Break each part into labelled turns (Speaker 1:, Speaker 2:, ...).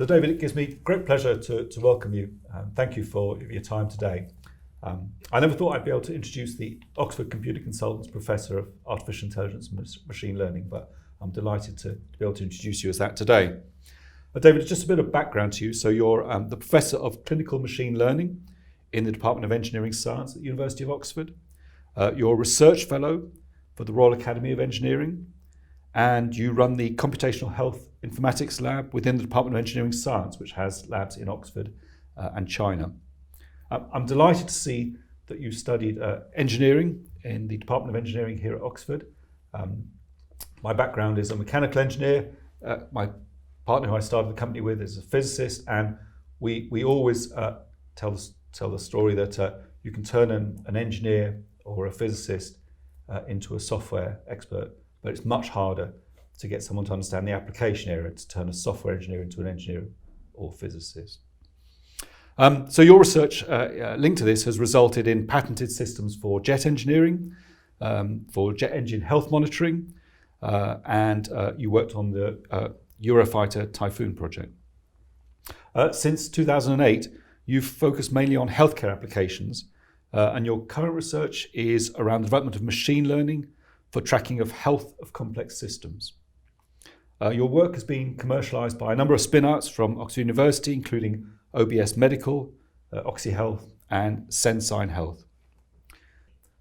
Speaker 1: So David, it gives me great pleasure to welcome you. Thank you for your time today. I never thought I'd be able to introduce the Oxford Computer Consultants Professor of Artificial Intelligence and Machine Learning, but I'm delighted to be able to introduce you as that today. David, just a bit of background to you. So you're the Professor of Clinical Machine Learning in the Department of Engineering Science at the University of Oxford. You're a Research Fellow for the Royal Academy of Engineering, and you run the Computational Health Informatics Lab within the Department of Engineering Science, which has labs in Oxford and China. I'm delighted to see that you studied engineering in the Department of Engineering here at Oxford. My background is a mechanical engineer. My partner who I started the company with is a physicist, and we always tell the story that you can turn an engineer or a physicist into a software expert, but it's much harder to get someone to understand the application area to turn a software engineer into an engineer or physicist. So your research linked to this has resulted in patented systems for jet engineering, for jet engine health monitoring, and you worked on the Eurofighter Typhoon project. Since 2008, you've focused mainly on healthcare applications, and your current research is around the development of machine learning for tracking of health of complex systems. Your work has been commercialized by a number of spin-outs from Oxford University, including OBS Medical, Oxy Health, and Sensign Health.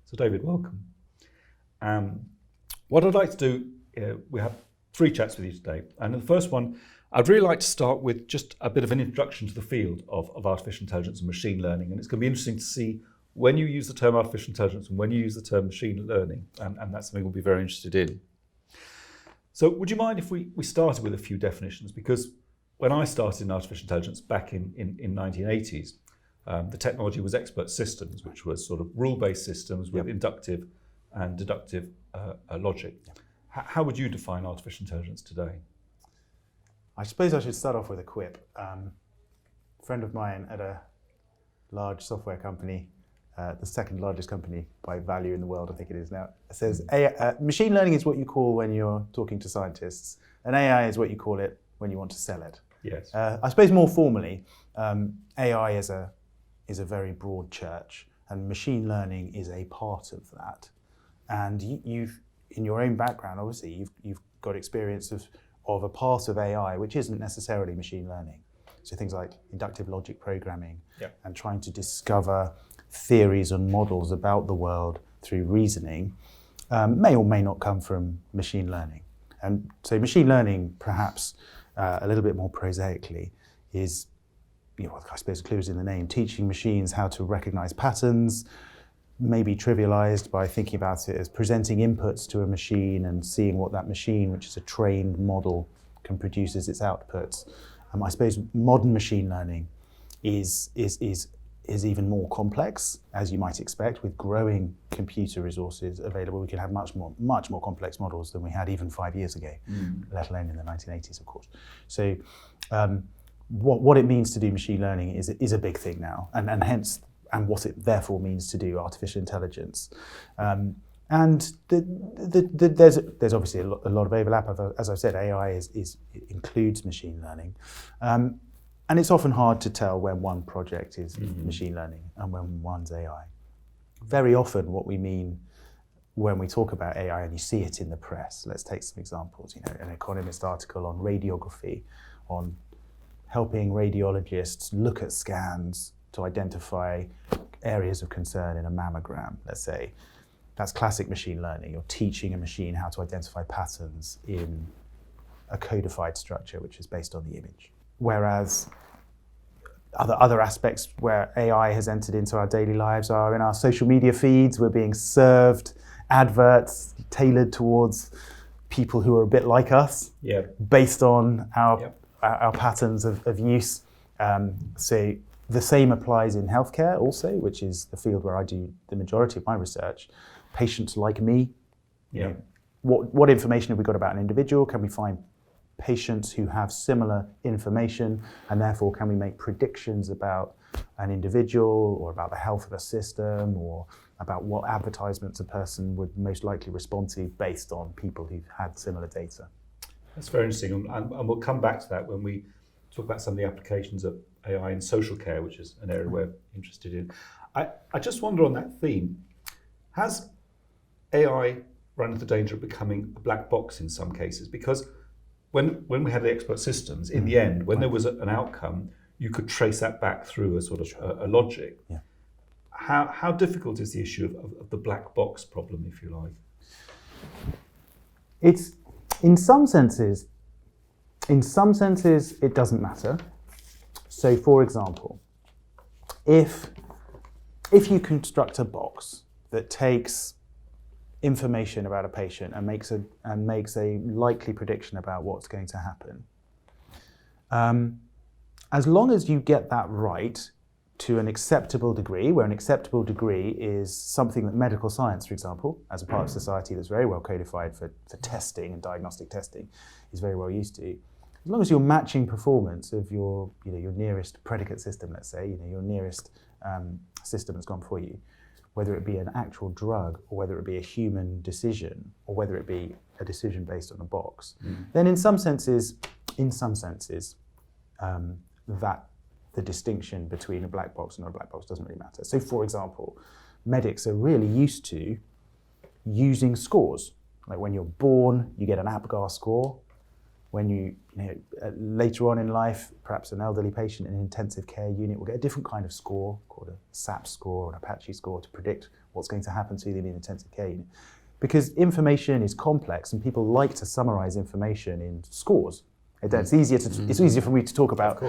Speaker 1: So David, welcome. What I'd like to do, we have 3 chats with you today. And in the first one, I'd really like to start with just a bit of an introduction to the field of artificial intelligence and machine learning. And it's going to be interesting to see when you use the term artificial intelligence and when you use the term machine learning. And that's something we'll be very interested in. So would you mind if we started with a few definitions? Because when I started in artificial intelligence back in 1980s, the technology was expert systems, which was sort of rule-based systems with inductive and deductive logic. How would you define artificial intelligence today?
Speaker 2: I suppose I should start off with a quip. A friend of mine at a large software company, the second largest company by value in the world, I think it is now, says machine learning is what you call when you're talking to scientists, and AI is what you call it when you want to sell it.
Speaker 1: Yes.
Speaker 2: I suppose more formally, AI is a very broad church, and machine learning is a part of that. And you've, in your own background, obviously, you've got experience of a part of AI which isn't necessarily machine learning. So things like inductive logic programming and trying to discover theories and models about the world through reasoning may or may not come from machine learning. And so machine learning, perhaps a little bit more prosaically, is, I suppose clues in the name, teaching machines how to recognize patterns, maybe trivialized by thinking about it as presenting inputs to a machine and seeing what that machine, which is a trained model, can produce as its outputs. I suppose modern machine learning is even more complex, as you might expect. With growing computer resources available, we can have much more complex models than we had even 5 years ago, let alone in the 1980s, of course. So what it means to do machine learning is a big thing now, and what it therefore means to do artificial intelligence. And there's obviously a lot of overlap. As I've said, AI includes machine learning. And it's often hard to tell when one project is machine learning and when one's AI. Very often what we mean when we talk about AI, and you see it in the press, let's take some examples, an Economist article on radiography, on helping radiologists look at scans to identify areas of concern in a mammogram, let's say. That's classic machine learning. You're teaching a machine how to identify patterns in a codified structure which is based on the image. Whereas other aspects where AI has entered into our daily lives are in our social media feeds. We're being served adverts tailored towards people who are a bit like us, based on our patterns of use. So the same applies in healthcare also, which is the field where I do the majority of my research. Patients like me, what information have we got about an individual? Can we find patients who have similar information, and therefore can we make predictions about an individual or about the health of a system or about what advertisements a person would most likely respond to based on people who've had similar data?
Speaker 1: That's very interesting, and we'll come back to that when we talk about some of the applications of AI in social care, which is an area we're interested in. I just wonder on that theme, has AI run into the danger of becoming a black box in some cases? Because when we had the expert systems, in the end, when there was an outcome, you could trace that back through a sort of a logic.
Speaker 2: Yeah.
Speaker 1: How difficult is the issue of the black box problem, if you like?
Speaker 2: It's, in some senses, it doesn't matter. So, for example, if you construct a box that takes information about a patient and makes a likely prediction about what's going to happen, as long as you get that right to an acceptable degree, where an acceptable degree is something that medical science, for example, as a part of society that's very well codified for testing and diagnostic testing, is very well used to. As long as you're matching performance of your nearest predicate system, let's say, your nearest system that's gone before you, whether it be an actual drug or whether it be a human decision or whether it be a decision based on a box, then in some senses, that the distinction between a black box and not a black box doesn't really matter. So, for example, medics are really used to using scores. Like when you're born, you get an APGAR score. When you later on in life, perhaps an elderly patient in an intensive care unit will get a different kind of score called a SAP score or an Apache score to predict what's going to happen to them in an intensive care unit. Because information is complex and people like to summarize information in scores. It's easier for me to talk about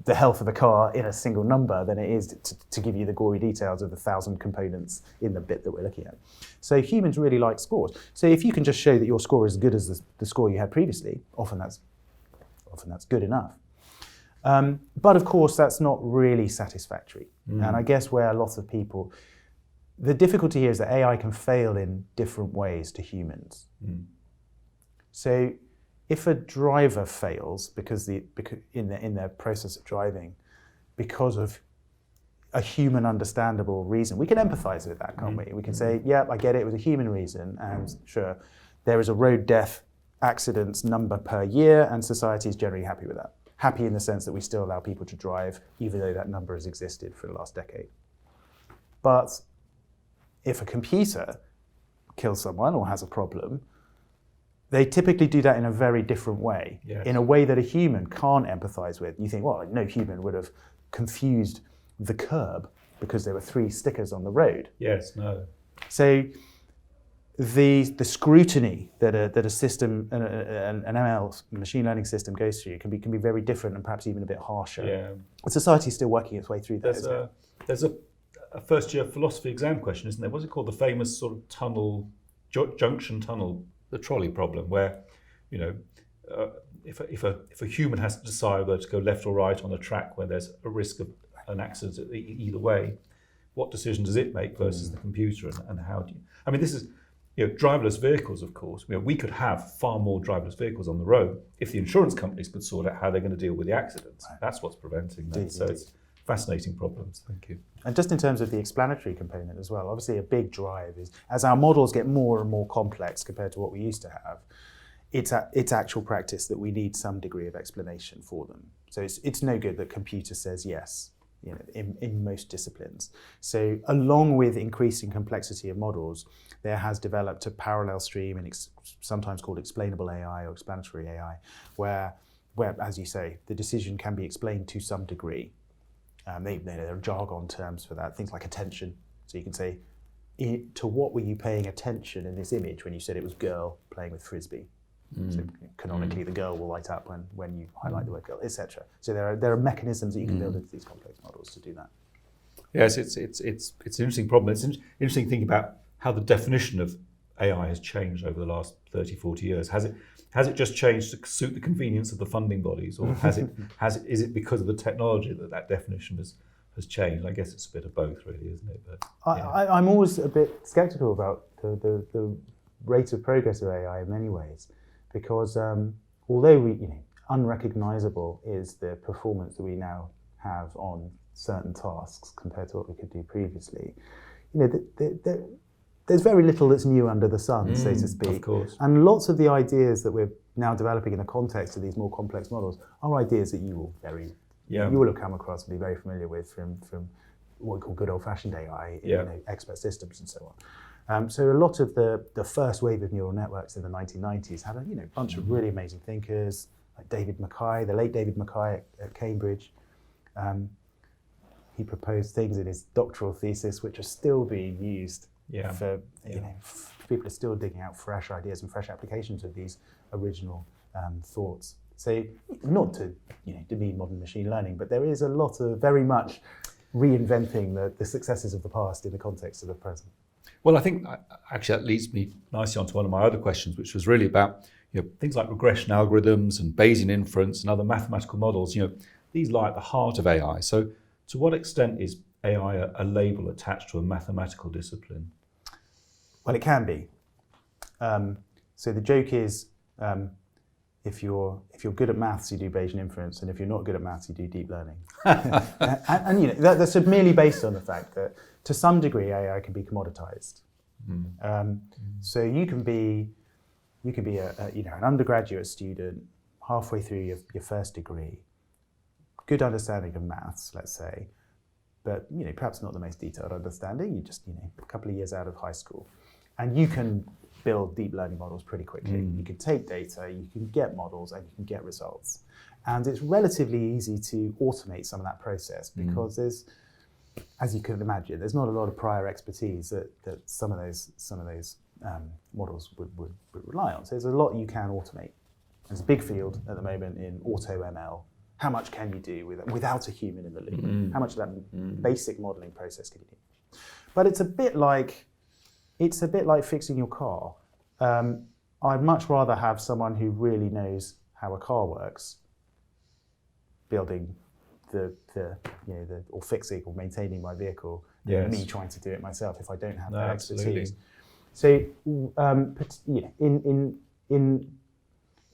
Speaker 2: the health of a car in a single number than it is to give you the gory details of the 1,000 components in the bit that we're looking at. So humans really like scores. So if you can just show that your score is as good as the score you had previously, often that's good enough. But of course, that's not really satisfactory. And I guess where lots of people, the difficulty here is that AI can fail in different ways to humans. So if a driver fails because in their process of driving, because of a human understandable reason, we can empathize with that, can't we? We can say, yeah, I get it, it was a human reason, and sure, there is a road death accidents number per year, and society is generally happy with that. Happy in the sense that we still allow people to drive, even though that number has existed for the last decade. But if a computer kills someone or has a problem, they typically do that in a very different way, in a way that a human can't empathize with. You think, well, no human would have confused the curb because there were 3 stickers on the road.
Speaker 1: Yes, no.
Speaker 2: So the scrutiny that a system, an ML machine learning system goes through can be very different and perhaps even a bit harsher. Yeah. Society is still working its way through that.
Speaker 1: There's a first year philosophy exam question, isn't there? What's it called? The famous sort of tunnel, junction tunnel, the trolley problem, where if a human has to decide whether to go left or right on a track where there's a risk of an accident either way, what decision does it make versus the computer, and how do you? I mean, this is driverless vehicles, of course. We could have far more driverless vehicles on the road if the insurance companies could sort out how they're going to deal with the accidents. Right. That's what's preventing them. So it's fascinating problems. Thank you.
Speaker 2: And just in terms of the explanatory component as well, obviously a big drive is, as our models get more and more complex compared to what we used to have, it's actual practice that we need some degree of explanation for them. So it's no good that computer says yes, in most disciplines. So along with increasing complexity of models, there has developed a parallel stream, and sometimes called explainable AI or explanatory AI, where, as you say, the decision can be explained to some degree. There are jargon terms for that, things like attention. So you can say, to what were you paying attention in this image when you said it was girl playing with frisbee? So canonically, the girl will light up when you highlight the word girl, etc. So there are mechanisms that you can build into these complex models to do that.
Speaker 1: Yes, it's an interesting problem. It's interesting thinking about how the definition of AI has changed over the last 30, 40 years. Has it just changed to suit the convenience of the funding bodies, or is it because of the technology that definition has changed? I guess it's a bit of both, really, isn't it? But
Speaker 2: I'm always a bit skeptical about the rate of progress of AI in many ways, because although unrecognizable is the performance that we now have on certain tasks compared to what we could do previously, there's very little that's new under the sun, so to speak.
Speaker 1: Of course.
Speaker 2: And lots of the ideas that we're now developing in the context of these more complex models are ideas that you will
Speaker 1: Yeah.
Speaker 2: you will have come across and be very familiar with from what we call good old-fashioned AI,
Speaker 1: Yeah.
Speaker 2: expert systems and so on. So a lot of the first wave of neural networks in the 1990s had a bunch of really amazing thinkers like David Mackay, the late David Mackay at Cambridge. He proposed things in his doctoral thesis which are still being used for people are still digging out fresh ideas and fresh applications of these original thoughts. So not to demean modern machine learning, but there is a lot of very much reinventing the successes of the past in the context of the present.
Speaker 1: Well, I think actually that leads me nicely onto one of my other questions, which was really about things like regression algorithms and Bayesian inference and other mathematical models. These lie at the heart of AI. So to what extent is AI a label attached to a mathematical discipline?
Speaker 2: Well, it can be. So the joke is, if you're good at maths, you do Bayesian inference, and if you're not good at maths, you do deep learning. and that's that's merely based on the fact that to some degree AI can be commoditized. So you can be an undergraduate student halfway through your first degree, good understanding of maths, let's say, but perhaps not the most detailed understanding. You just a couple of years out of high school, and you can build deep learning models pretty quickly. You can take data, you can get models, and you can get results. And it's relatively easy to automate some of that process because there's, as you can imagine, there's not a lot of prior expertise that some of those models would rely on. So there's a lot you can automate. There's a big field at the moment in auto ML. How much can you do without a human in the loop? How much of that basic modeling process can you do? But it's a bit like fixing your car. I'd much rather have someone who really knows how a car works building or fixing or maintaining my vehicle than me trying to do it myself if I don't have that expertise. So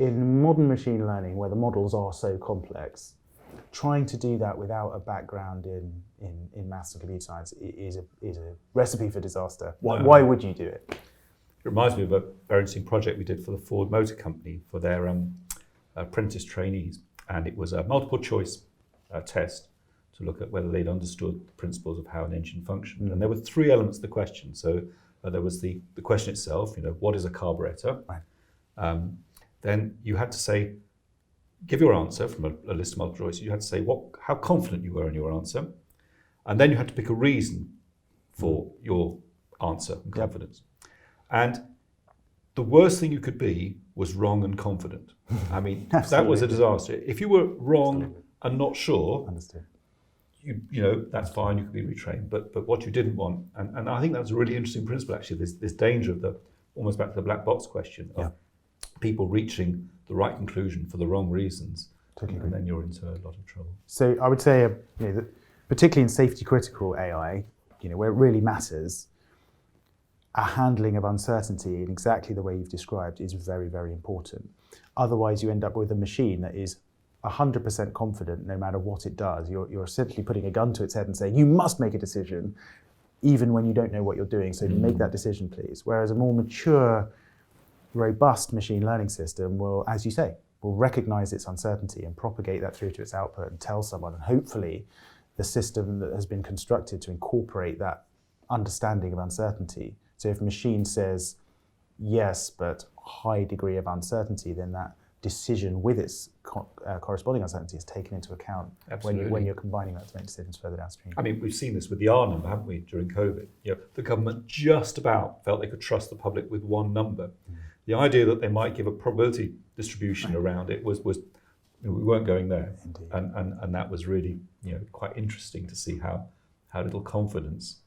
Speaker 2: in modern machine learning, where the models are so complex, trying to do that without a background in maths and computer science is a recipe for disaster. Why would you do it?
Speaker 1: It reminds me of a very interesting project we did for the Ford Motor Company for their apprentice trainees, and it was a multiple choice test to look at whether they'd understood the principles of how an engine functioned. And there were three elements to the question. So there was the question itself, what is a carburetor?
Speaker 2: Right.
Speaker 1: Then you had to say, give your answer from a list of multiple choice. You had to say how confident you were in your answer. And then you had to pick a reason for your answer and confidence. And the worst thing you could be was wrong and confident. I mean, that was a disaster. If you were wrong and not sure,
Speaker 2: Understood.
Speaker 1: That's fine, you could be retrained. But what you didn't want, and I think that's a really interesting principle actually, this danger of almost back to the black box question of people reaching the right conclusion for the wrong reasons, and then you're into a lot of trouble.
Speaker 2: So I would say, that particularly in safety critical AI, where it really matters, a handling of uncertainty in exactly the way you've described is very, very important. Otherwise, you end up with a machine that is 100% confident no matter what it does. You're essentially putting a gun to its head and saying, you must make a decision, even when you don't know what you're doing, so make that decision, please. Whereas a more mature, robust machine learning system will, as you say, will recognize its uncertainty and propagate that through to its output and tell someone, and hopefully the system that has been constructed to incorporate that understanding of uncertainty. So if a machine says yes, but high degree of uncertainty, then that decision with its corresponding uncertainty is taken into account when you're combining that to make decisions further downstream.
Speaker 1: I mean, we've seen this with the R number, haven't we, during COVID? The government just about felt they could trust the public with one number. The idea that they might give a probability distribution around it was we weren't going there.
Speaker 2: Indeed.
Speaker 1: And that was really quite interesting to see how little confidence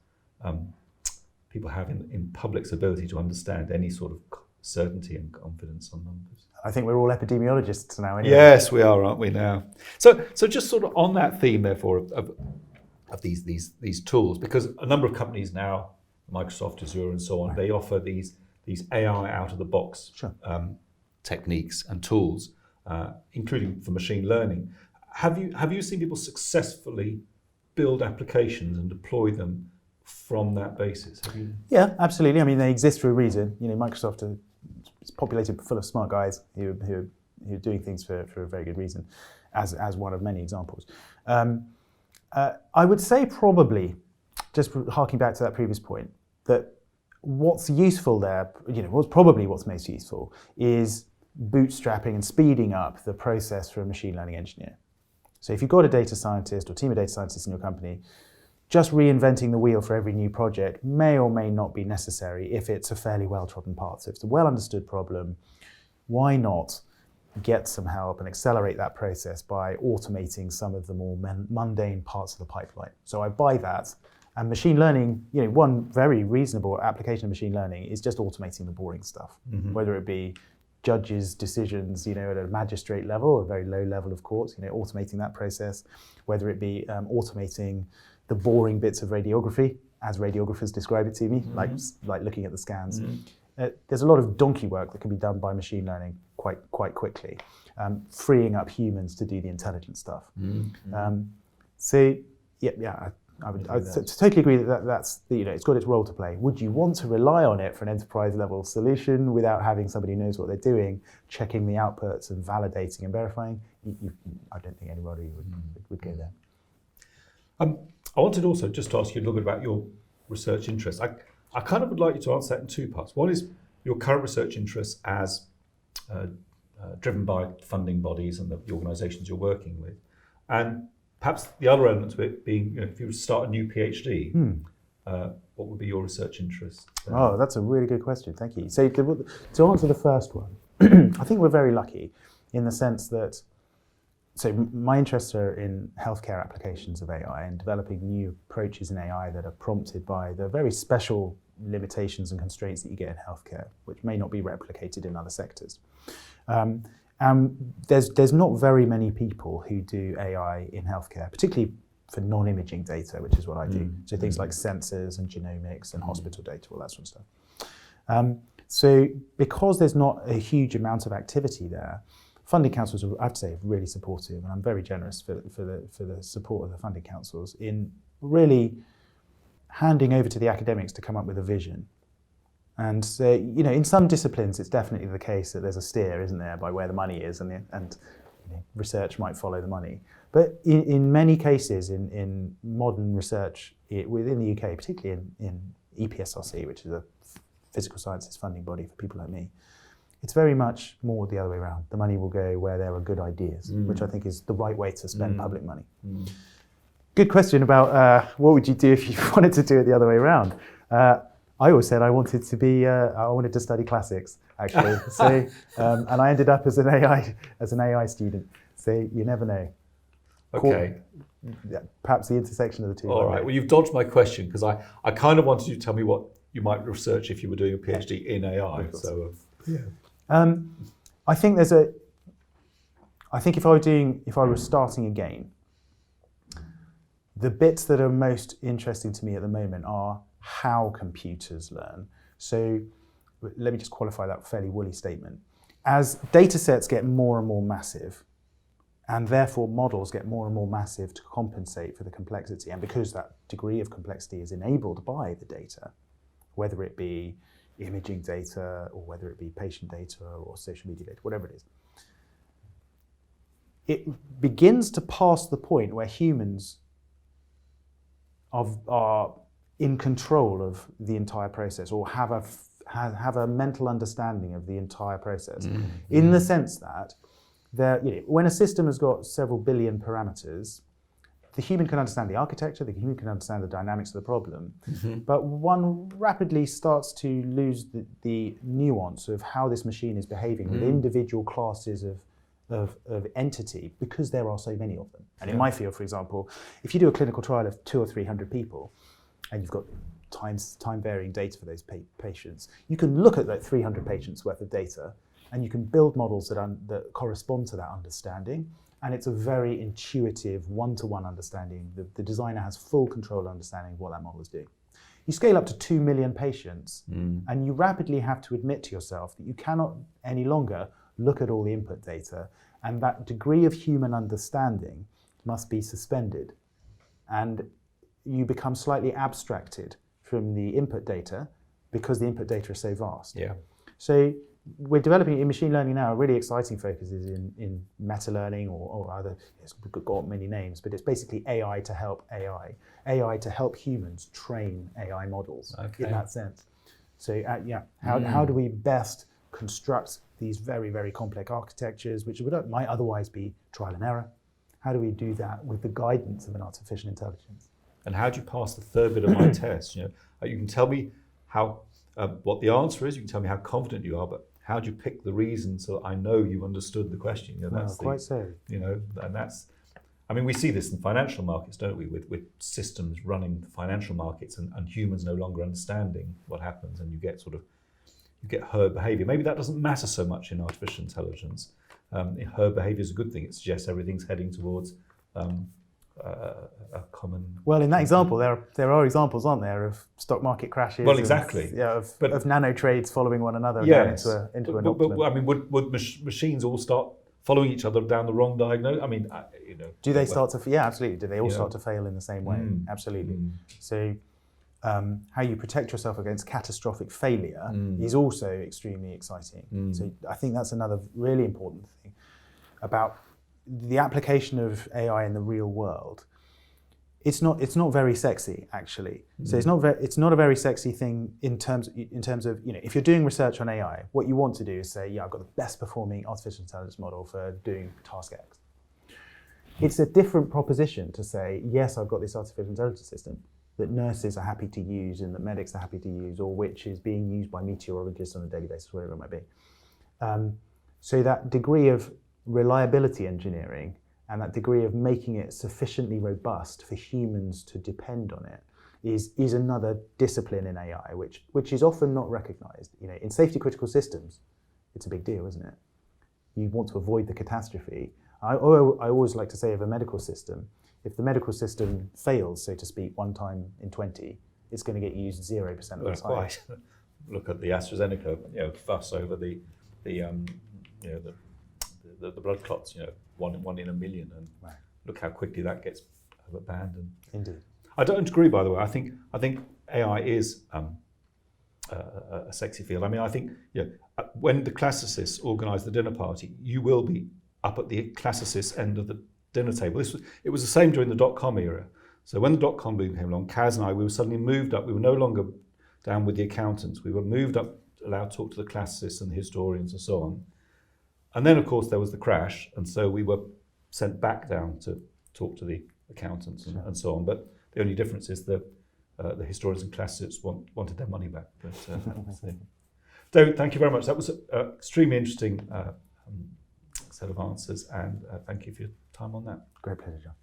Speaker 1: people have in public's ability to understand any sort of certainty and confidence on numbers.
Speaker 2: I think we're all epidemiologists now anyway.
Speaker 1: Yes, we are, aren't we now? So just sort of on that theme, therefore, of these tools, because a number of companies now, Microsoft, Azure, and so on, they offer these AI out of the box techniques and tools, including for machine learning. Have you seen people successfully build applications and deploy them from that basis? Have you?
Speaker 2: Yeah, absolutely. I mean, they exist for a reason. Microsoft it's populated full of smart guys who are doing things for a very good reason, as one of many examples. I would say probably, just harking back to that previous point, that what's useful there, what's most useful is bootstrapping and speeding up the process for a machine learning engineer. So if you've got a data scientist or team of data scientists in your company, just reinventing the wheel for every new project may or may not be necessary if it's a fairly well-trodden path. So if it's a well-understood problem, why not get some help and accelerate that process by automating some of the more mundane parts of the pipeline? So I buy that. And machine learning, one very reasonable application of machine learning is just automating the boring stuff, whether it be judges' decisions, at a magistrate level, a very low level of courts, automating that process, whether it be automating the boring bits of radiography, as radiographers describe it to me, like looking at the scans. There's a lot of donkey work that can be done by machine learning quite quickly, freeing up humans to do the intelligent stuff. I would totally agree that's it's got its role to play. Would you want to rely on it for an enterprise level solution without having somebody who knows what they're doing, checking the outputs and validating and verifying? I don't think anybody would go there.
Speaker 1: I wanted also just to ask you a little bit about your research interests. I kind of would like you to answer that in two parts. One is your current research interests as driven by funding bodies and the organisations you're working with, and perhaps the other element to it being, if you were to start a new PhD, what would be your research interest?
Speaker 2: Oh, that's a really good question. Thank you. So to answer the first one, I think we're very lucky in the sense that, so my interests are in healthcare applications of AI and developing new approaches in AI that are prompted by the very special limitations and constraints that you get in healthcare, which may not be replicated in other sectors. There's not very many people who do AI in healthcare, particularly for non-imaging data, which is what I do. So things like sensors and genomics and hospital data, all that sort of stuff. So because there's not a huge amount of activity there, funding councils, I have to say, are really supportive, and I'm very generous for the support of the funding councils in really handing over to the academics to come up with a vision. And so, in some disciplines, it's definitely the case that there's a steer, isn't there, by where the money is, and research might follow the money. But in many cases, in modern research within the UK, particularly in EPSRC, which is a physical sciences funding body for people like me, it's very much more the other way around. The money will go where there are good ideas, which I think is the right way to spend public money. Good question about what would you do if you wanted to do it the other way around. I always said I wanted to study classics, actually. So, and I ended up as an AI student. So you never know.
Speaker 1: Okay.
Speaker 2: Perhaps the intersection of the two.
Speaker 1: All right. Well, you've dodged my question because I kind of wanted you to tell me what you might research if you were doing a PhD in AI. So, I think if I was starting again, the bits that are most interesting to me at the moment are how computers learn. So let me just qualify that fairly woolly statement. As data sets get more and more massive, and therefore models get more and more massive to compensate for the complexity, and because that degree of complexity is enabled by the data, whether it be imaging data or whether it be patient data or social media data, whatever it is, it begins to pass the point where humans are in control of the entire process, or have a mental understanding of the entire process, in the sense that when a system has got several billion parameters, the human can understand the architecture, the human can understand the dynamics of the problem, but one rapidly starts to lose the nuance of how this machine is behaving with individual classes of entity, because there are so many of them. And in my field, for example, if you do a clinical trial of 200 or 300 people, and you've got time-varying data for those patients, you can look at that 300 patients worth of data, and you can build models that correspond to that understanding. And it's a very intuitive, one-to-one understanding. The designer has full control and understanding of what that model is doing. You scale up to 2 million patients, and you rapidly have to admit to yourself that you cannot any longer look at all the input data, and that degree of human understanding must be suspended. And you become slightly abstracted from the input data because the input data is so vast. Yeah.
Speaker 2: So we're developing in machine learning now. A really exciting focus is in meta learning, or either it's got many names, but it's basically AI to help AI to help humans train AI models in that sense. So how do we best construct these very, very complex architectures, which might otherwise be trial and error? How do we do that with the guidance of an artificial intelligence?
Speaker 1: And how do you pass the third bit of my test? You can tell me how what the answer is. You can tell me how confident you are, but how do you pick the reason so that I know you understood the question? That's
Speaker 2: quite so.
Speaker 1: And that's. I mean, we see this in financial markets, don't we? With systems running the financial markets and humans no longer understanding what happens, and you get herd behavior. Maybe that doesn't matter so much in artificial intelligence. Herd behavior is a good thing. It suggests everything's heading towards a common.
Speaker 2: Well, in that example, there are examples, aren't there, of stock market crashes?
Speaker 1: Well, exactly.
Speaker 2: Of nano trades following one another down into an optimum.
Speaker 1: But I mean, would machines all start following each other down the wrong diagnosis? I mean,
Speaker 2: Do they start to? Yeah, absolutely. Do they all start to fail in the same way? Absolutely. So, how you protect yourself against catastrophic failure is also extremely exciting. So, I think that's another really important thing about the application of AI in the real world. It's not very sexy, actually. So it's not a very sexy thing in terms of if you're doing research on AI, what you want to do is say, I've got the best performing artificial intelligence model for doing task X. It's a different proposition to say, yes, I've got this artificial intelligence system that nurses are happy to use and that medics are happy to use, or which is being used by meteorologists on a daily basis, whatever it might be. So that degree of reliability engineering and that degree of making it sufficiently robust for humans to depend on it is another discipline in AI, which is often not recognized. In safety critical systems, it's a big deal, isn't it? You want to avoid the catastrophe. I always like to say of a medical system, if the medical system fails, so to speak, one time in 20, it's going to get used 0% of the time.
Speaker 1: Quite. Look at the AstraZeneca, fuss over the blood clots, one in a million, and look how quickly that gets abandoned.
Speaker 2: Indeed.
Speaker 1: I don't agree, by the way. I think AI is a sexy field. I mean, I think when the classicists organise the dinner party, you will be up at the classicist end of the dinner table. It was the same during the dot-com era. So when the dot-com boom came along, Kaz and I, we were suddenly moved up. We were no longer down with the accountants. We were moved up, allowed to talk to the classicists and the historians and so on. And then, of course, there was the crash, and so we were sent back down to talk to the accountants and so on. But the only difference is the historians and classicists wanted their money back. But David, thank you very much. That was an extremely interesting set of answers, and thank you for your time on that.
Speaker 2: Great pleasure, John.